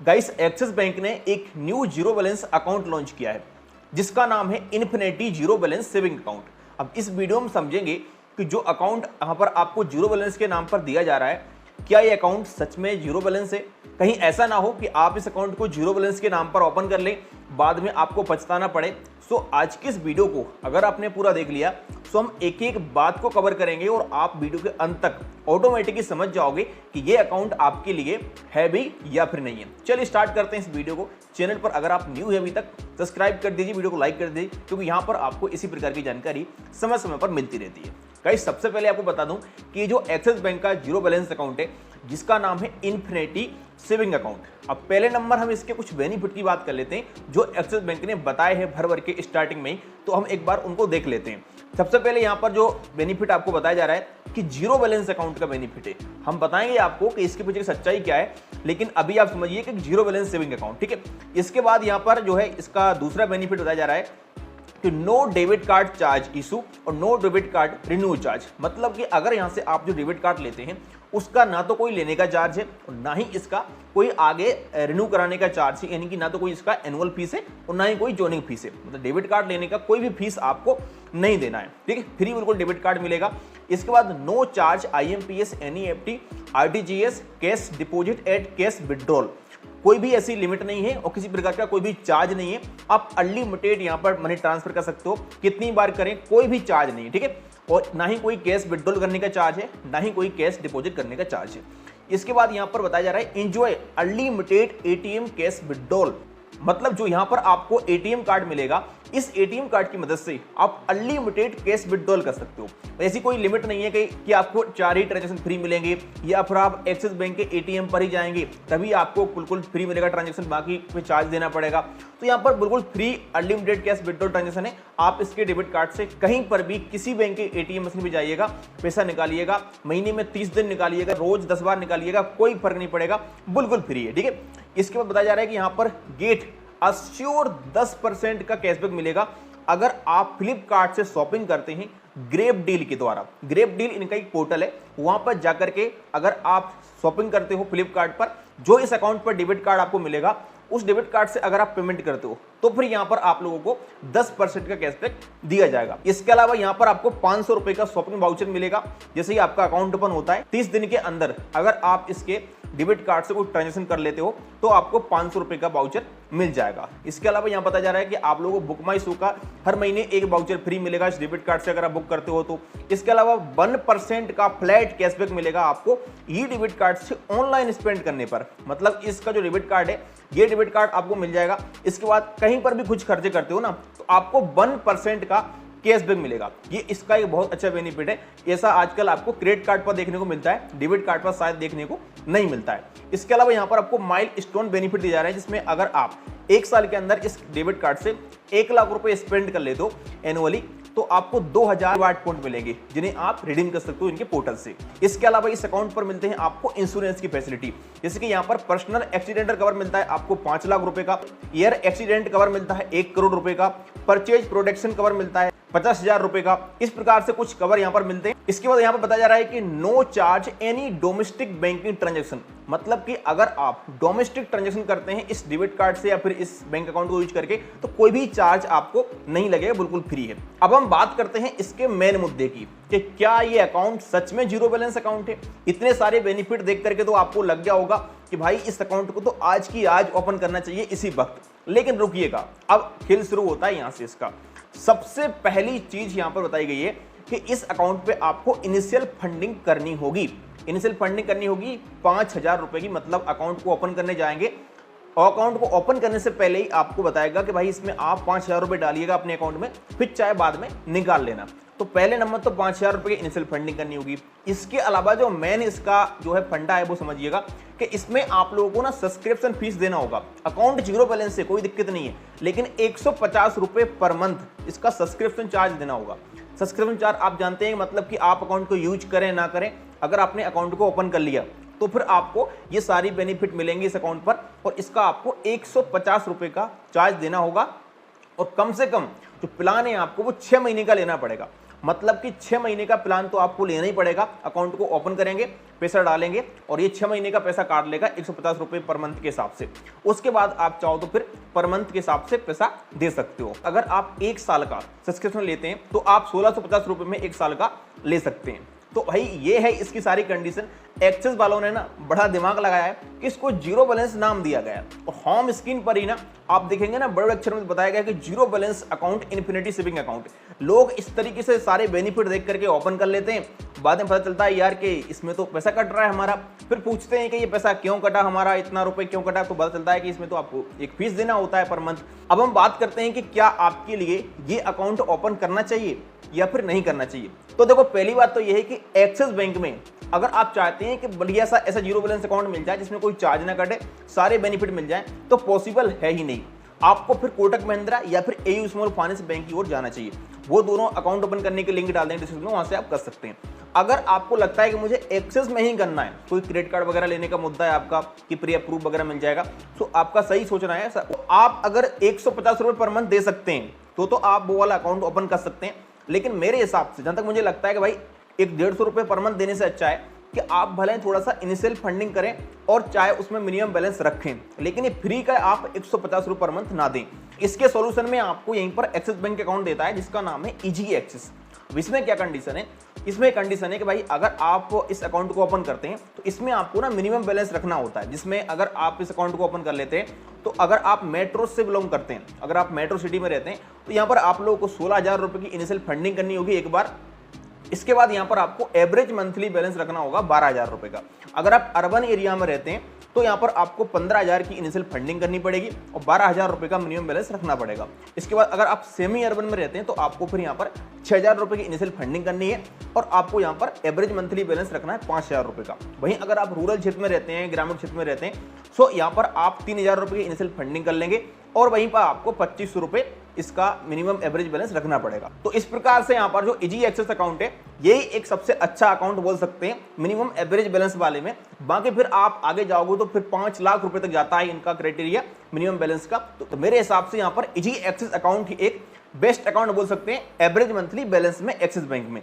Guys, axis bank ने एक mu zero balance account launch किया है जिसका नाम है infinity zero balance saving account. अब इस वीडियो में समझेंगे कि जो अकाउंट यहाँ पर आपको जीरो बैलेंस के नाम पर दिया जा रहा है, क्या ये अकाउंट सच में जीरो बैलेंस है। कहीं ऐसा ना हो कि आप इस अकाउंट को जीरो बैलेंस के नाम पर ओपन कर लें, बाद में आपको पछताना पड़े। सो आज की इस वीडियो को अगर आपने पूरा देख लिया तो हम एक एक बात को कवर करेंगे और आप वीडियो के अंत तक ऑटोमेटिकली समझ जाओगे कि ये अकाउंट आपके लिए है भी या फिर नहीं है। चलिए स्टार्ट करते हैं इस वीडियो को। चैनल पर अगर आप न्यू है अभी तक, सब्सक्राइब कर दीजिए, वीडियो को लाइक कर दीजिए, क्योंकि यहाँ पर आपको इसी प्रकार की जानकारी समय समय पर मिलती रहती है। गाइस, सबसे पहले आपको बता दूं कि ये जो एक्सिस बैंक का जीरो बैलेंस अकाउंट है जिसका नाम है इन्फिनिटी सेविंग अकाउंट। अब पहले नंबर हम इसके कुछ बेनिफिट की बात कर लेते हैं जो एक्सिस बैंक ने बताए हैं भर के स्टार्टिंग में ही, तो हम एक बार उनको देख लेते हैं। सबसे पहले यहाँ पर जो बेनिफिट आपको बताया जा रहा है कि जीरो बैलेंस अकाउंट का बेनिफिट है, हम बताएंगे आपको कि इसके पीछे की सच्चाई क्या है, लेकिन अभी आप समझिए कि जीरो बैलेंस सेविंग अकाउंट, ठीक है। इसके बाद यहाँ पर जो है इसका दूसरा बेनिफिट बताया जा रहा है कि no debit card charge issue और no debit card renew charge. मतलब कि अगर यहाँ से आप जो डेबिट कार्ड लेते हैं उसका ना तो कोई लेने का चार्ज है और ना ही इसका कोई आगे रिन्यू कराने का चार्ज है, यानी कि ना तो कोई इसका एनुअल फीस है और ना ही कोई जॉइनिंग फीस है। मतलब डेबिट कार्ड लेने का कोई भी फीस आपको नहीं देना है, ठीक है। फ्री बिल्कुल डेबिट कार्ड मिलेगा। इसके बाद no charge IMPS NEFT RTGS cash deposit at cash withdrawal. कोई भी ऐसी लिमिट नहीं है और किसी प्रकार का कोई भी चार्ज नहीं है। आप अनलिमिटेड यहाँ पर मनी ट्रांसफर कर सकते हो, कितनी बार करें कोई भी चार्ज नहीं है, ठीक है। और ना ही कोई कैश विड्रॉल करने का चार्ज है, ना ही कोई कैश डिपॉजिट करने का चार्ज है। इसके बाद यहाँ पर बताया जा रहा है enjoy unlimited ATM cash withdrawal. मतलब जो यहाँ पर आपको ATM कार्ड मिलेगा, इस ATM कार्ड की मदद से आप अनलिमिटेड कैश विड्रॉल कर सकते हो। ऐसी कोई लिमिट नहीं है कि आपको 4 ही ट्रांजेक्शन फ्री मिलेंगे या फिर आप एक्सिस बैंक के ATM पर ही जाएंगे तभी आपको बिल्कुल फ्री मिलेगा ट्रांजेक्शन, बाकी पे चार्ज देना पड़ेगा। तो यहाँ पर बिल्कुल free unlimited cash withdrawal transaction है। आप इसके डेबिट कार्ड से कहीं पर भी किसी बैंक के ATM मशीन में जाइएगा, पैसा निकालिएगा, महीने में 30 दिन निकालिएगा, रोज 10 बार निकालिएगा, कोई फर्क नहीं पड़ेगा, बिल्कुल फ्री है, ठीक है। इसके बाद बताया जा रहा है कि यहाँ पर गेट अश्योर 10% का कैशबैक मिलेगा अगर आप फ्लिपकार्ट से शॉपिंग करते हैं ग्रेप डील के द्वारा। ग्रेप डील इनका एक पोर्टल है, वहां पर जाकर के अगर आप शॉपिंग करते हो फ्लिपकार्ट पर, जो इस अकाउंट पर डेबिट कार्ड आपको मिलेगा, उस डेबिट कार्ड से अगर आप पेमेंट करते हो तो फिर यहां पर आप लोगों को 10% का कैशबैक दिया जाएगा। इसके अलावा यहां पर आपको 500 रुपए का शॉपिंग वाउचर मिलेगा जैसे ही आपका अकाउंट ओपन होता है। 30 दिन के अंदर अगर आप इसके डेबिट कार्ड से कोई ट्रांजेक्शन कर लेते हो तो आपको 500 रुपए का वाउचर मिल जाएगा। इसके अलावा यहां बताया जा रहा है कि आप लोगों को बुक माई शो का हर महीने एक वाउचर फ्री मिलेगा इस डेबिट कार्ड से अगर आप बुक करते हो तो। इसके अलावा 1% का फ्लैट कैशबैक मिलेगा आपको ये डेबिट कार्ड से ऑनलाइन स्पेंड करने पर। मतलब इसका जो डेबिट कार्ड है, ये डेबिट कार्ड आपको मिल जाएगा। इसके बाद कहीं पर भी कुछ खर्चे करते हो ना तो आपको 1% का कैशबैक मिलेगा। ये इसका एक बहुत अच्छा बेनिफिट है। ऐसा आजकल आपको क्रेडिट कार्ड पर देखने को मिलता है, डेबिट कार्ड पर शायद देखने को नहीं मिलता है। इसके अलावा यहाँ पर आपको माइलस्टोन बेनिफिट दिया जा रहा है जिसमें अगर आप 1 साल के अंदर इस डेबिट कार्ड से 1 लाख रुपए स्पेंड कर लेते हो एनुअली तो आपको 2000 रिवार्ड पॉइंट मिलेंगे जिन्हें आप रिडीम कर सकते हो इनके पोर्टल से। इसके अलावा इस अकाउंट पर मिलते हैं आपको इंश्योरेंस की फैसिलिटी, जैसे कि यहाँ पर पर्सनल एक्सीडेंटल कवर मिलता है आपको 5 लाख रुपए का, एयर एक्सीडेंट कवर मिलता है 1 करोड़ रुपए का, परचेज प्रोटेक्शन कवर मिलता है 50,000 रुपए का। इस प्रकार से कुछ कवर यहाँ पर मिलते हैं। इसके बाद यहाँ पर बताया जा रहा है कि no charge any domestic banking transaction. मतलब कि अगर आप डोमेस्टिक ट्रांजेक्शन करते हैं इस डेबिट कार्ड से या फिर इस बैंक अकाउंट को यूज करके तो कोई भी चार्ज आपको नहीं लगेगा, बिल्कुल फ्री है। अब हम बात करते हैं इसके मेन मुद्दे की कि क्या ये अकाउंट सच में जीरो बैलेंस अकाउंट है। इतने सारे बेनिफिट देख करके तो आपको लग गया होगा कि भाई इस अकाउंट को तो आज की आज ओपन करना चाहिए इसी वक्त, लेकिन रुकिएगा, अब खेल शुरू होता है यहां से। इसका सबसे पहली चीज यहां पर बताई गई है कि इस अकाउंट पे आपको इनिशियल फंडिंग करनी होगी। इनिशियल फंडिंग करनी होगी 5,000 रुपए की। मतलब अकाउंट को ओपन करने जाएंगे और अकाउंट को ओपन करने से पहले ही आपको बताएगा कि भाई इसमें आप 5,000 रुपए डालिएगा अपने अकाउंट में, फिर चाहे बाद में निकाल लेना। तो पहले नंबर तो 5,000 रुपए की इनिशियल फंडिंग करनी होगी। इसके अलावा जो मेन इसका जो है फंडा है वो समझिएगा कि इसमें आप लोगों को ना सब्सक्रिप्शन फीस देना होगा। अकाउंट जीरो बैलेंस से कोई दिक्कत नहीं है, लेकिन 150 रुपए पर मंथ इसका सब्सक्रिप्शन चार्ज देना होगा। सब्सक्रिप्शन चार्ज आप जानते हैं, मतलब कि आप अकाउंट को यूज करें ना करें, अगर आपने अकाउंट को ओपन कर लिया तो फिर आपको ये सारी बेनिफिट मिलेंगे इस अकाउंट पर, और इसका आपको 150 रुपए का चार्ज देना होगा। और कम से कम जो प्लान है आपको वो 6 महीने का लेना पड़ेगा। मतलब कि 6 महीने का प्लान तो आपको लेना ही पड़ेगा। अकाउंट को ओपन करेंगे, पैसा डालेंगे और ये 6 महीने का पैसा काट लेगा 150 रुपए पर मंथ के हिसाब से। उसके बाद आप चाहो तो फिर पर मंथ के हिसाब से पैसा दे सकते हो। अगर आप 1 साल का सब्सक्रिप्शन लेते हैं तो आप 1650 रुपए में 1 साल का ले सकते हैं। तो भाई ये है इसकी सारी कंडीशन। एक्सेस वालों ने ना बड़ा दिमाग लगाया है कि इसको जीरो बैलेंस नाम दिया गया है और होम स्क्रीन पर ही ना आप देखेंगे ना बड़े अक्षर में बताया गया कि zero balance account infinity saving account. लोग इस तरीके से सारे बेनिफिट देख करके ओपन कर लेते हैं, बाद में पता चलता है यार कि इसमें तो पैसा कट रहा है हमारा। फिर पूछते हैं कि ये पैसा क्यों कटा हमारा, इतना रुपए क्यों कटा, तो पता चलता है कि इसमें तो आपको एक फीस देना होता है पर मंथ। अब हम बात करते हैं कि क्या आपके लिए ये अकाउंट ओपन करना चाहिए या फिर नहीं करना चाहिए। तो देखो पहली बात तो यह है कि एक्सिस बैंक में अगर आप चाहते हैं कि बढ़िया सा ऐसा जीरो बैलेंस अकाउंट मिल जाए जिसमें कोई चार्ज ना कटे, सारे बेनिफिट मिल जाए, तो पॉसिबल है ही नहीं। आपको फिर कोटक महिंद्रा या फिर एयू स्मॉल फाइनेंस बैंक की ओर जाना चाहिए। वो दोनों अकाउंट ओपन करने के लिंक डाल देंगे डिस्क्रिप्शन में, वहां से आप कर सकते हैं। अगर आपको लगता है कि मुझे एक्सेस में ही करना है, कोई क्रेडिट कार्ड वगैरह लेने का मुद्दा है आपका कि प्री अप्रूव वगैरह मिल जाएगा, तो आपका सही सोचना है। आप अगर 150 रुपए पर मंथ दे सकते हैं तो आप वो वाला अकाउंट ओपन कर सकते हैं। लेकिन मेरे हिसाब से जहां तक मुझे लगता है कि भाई 150 रुपए पर मंथ देने से अच्छा है कि आप भले थोड़ा सा इनिशियल फंडिंग करें और चाहे उसमें मिनिमम बैलेंस रखें, लेकिन ये फ्री का आप 150 रुपए पर मंथ ना दें। इसके सॉल्यूशन में आपको यहीं पर एक्सिस बैंक अकाउंट देता है जिसका नाम है इजी एक्सिस। इसमें क्या कंडीशन है, इसमें कंडीशन है कि भाई अगर आप इस अकाउंट को ओपन करते हैं तो इसमें आपको ना मिनिमम बैलेंस रखना होता है। जिसमें अगर आप इस अकाउंट को ओपन कर लेते हैं तो अगर आप मेट्रो से बिलोंग करते हैं, अगर आप मेट्रो सिटी में रहते हैं, तो यहाँ पर आप लोगों को 16,000 रुपए की इनिशियल फंडिंग करनी होगी एक बार। इसके बाद यहाँ पर आपको एवरेज मंथली बैलेंस रखना होगा 12,000 रुपए का। अगर आप अर्बन एरिया में रहते हैं तो यहाँ पर आपको 15,000 की इनिशियल फंडिंग करनी पड़ेगी और 12,000 रुपए का मिनिमम बैलेंस रखना पड़ेगा। इसके बाद अगर आप सेमी अर्बन में रहते हैं तो आपको फिर यहाँ पर 6,000 रुपए की इनिशियल फंडिंग करनी है और आपको यहाँ पर एवरेज मंथली बैलेंस रखना है 5,000 रुपए का। वहीं अगर आप रूरल क्षेत्र में रहते हैं, ग्रामीण क्षेत्र में रहते हैं, तो यहाँ पर आप 3,000 रुपए की इनिशियल फंडिंग कर लेंगे और वहीं पर आपको 2500 रुपए इसका मिनिमम एवरेज बैलेंस रखना पड़ेगा। तो इस प्रकार से यहाँ पर जो इजी एक्सेस अकाउंट है यही एक सबसे अच्छा अकाउंट बोल सकते हैं मिनिमम एवरेज बैलेंस वाले में। बाकी फिर आप आगे जाओगे तो फिर 5 लाख रुपए तक जाता है इनका क्राइटेरिया मिनिमम बैलेंस का। तो मेरे हिसाब से यहाँ पर इजी एक्सेस अकाउंट ही एक बेस्ट अकाउंट बोल सकते हैं एवरेज मंथली बैलेंस में एक्सिस बैंक में।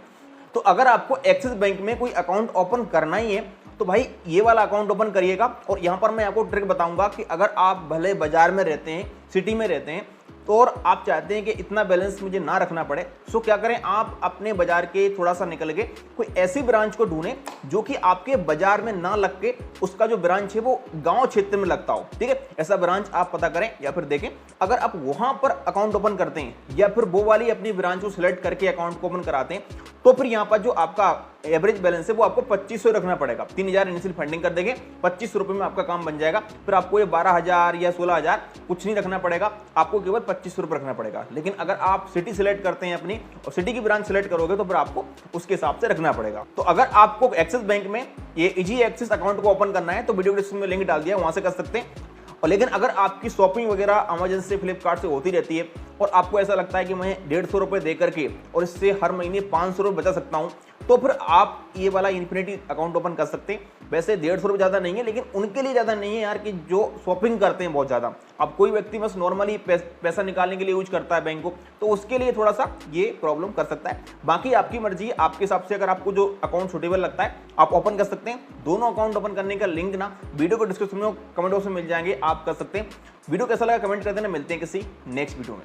तो अगर आपको एक्सिस बैंक में कोई अकाउंट ओपन करना ही है तो भाई ये वाला अकाउंट ओपन करिएगा। और यहाँ पर मैं आपको ट्रिक बताऊंगा कि अगर आप भले बाजार में रहते हैं, सिटी में रहते हैं, तो और आप चाहते हैं कि इतना बैलेंस मुझे ना रखना पड़े, सो क्या करें, आप अपने बाजार के थोड़ा सा निकल के कोई ऐसी ब्रांच को ढूंढें जो कि आपके बाजार में ना लग के उसका जो ब्रांच है वो गांव क्षेत्र में लगता हो। ठीक है, ऐसा ब्रांच आप पता करें या फिर देखें। अगर आप वहां पर अकाउंट ओपन करते हैं या फिर वो वाली अपनी ब्रांच को सिलेक्ट करके अकाउंट को ओपन कराते हैं तो फिर यहाँ पर जो आपका एवरेज बैलेंस है वो आपको 2500 रखना पड़ेगा। 3,000 इनिशियल फंडिंग कर देंगे, 2500 रुपए में आपका काम बन जाएगा। फिर आपको ये 12,000 या 16,000 कुछ नहीं रखना पड़ेगा, आपको केवल 2500 रुपए रखना पड़ेगा। लेकिन अगर आप सिटी सिलेक्ट करते हैं अपनी और सिटी की ब्रांच सिलेक्ट करोगे तो फिर आपको उसके हिसाब से रखना पड़ेगा। तो अगर आपको एक्सिस बैंक में ये इजी एक्सिस अकाउंट को ओपन करना है तो वीडियो डिस्क्रिप्शन में लिंक डाल दिया, वहां से कर सकते हैं। और लेकिन अगर आपकी शॉपिंग वगैरह अमेजन से, फ्लिपकार्ट से होती रहती है और आपको ऐसा लगता है कि मैं 150 रुपए दे करके और इससे हर महीने 500 रुपए बचा सकता हूं, तो फिर आप ये वाला इन्फिनिटी अकाउंट ओपन कर सकते हैं। वैसे 150 रुपए ज़्यादा नहीं है, लेकिन उनके लिए ज़्यादा नहीं है यार कि जो शॉपिंग करते हैं बहुत ज़्यादा। अब कोई व्यक्ति बस नॉर्मली पैसा निकालने के लिए यूज करता है बैंक को, तो उसके लिए थोड़ा सा ये प्रॉब्लम कर सकता है। बाकी आपकी मर्जी है, आपके हिसाब से अगर आपको जो अकाउंट सुटेबल लगता है आप ओपन कर सकते हैं। दोनों अकाउंट ओपन करने का लिंक ना वीडियो को डिस्क्रिप्शन में, कमेंट बॉक्स में मिल जाएंगे, आप कर सकते हैं। वीडियो कैसा लगा कमेंट कर देना। मिलते हैं किसी नेक्स्ट वीडियो में।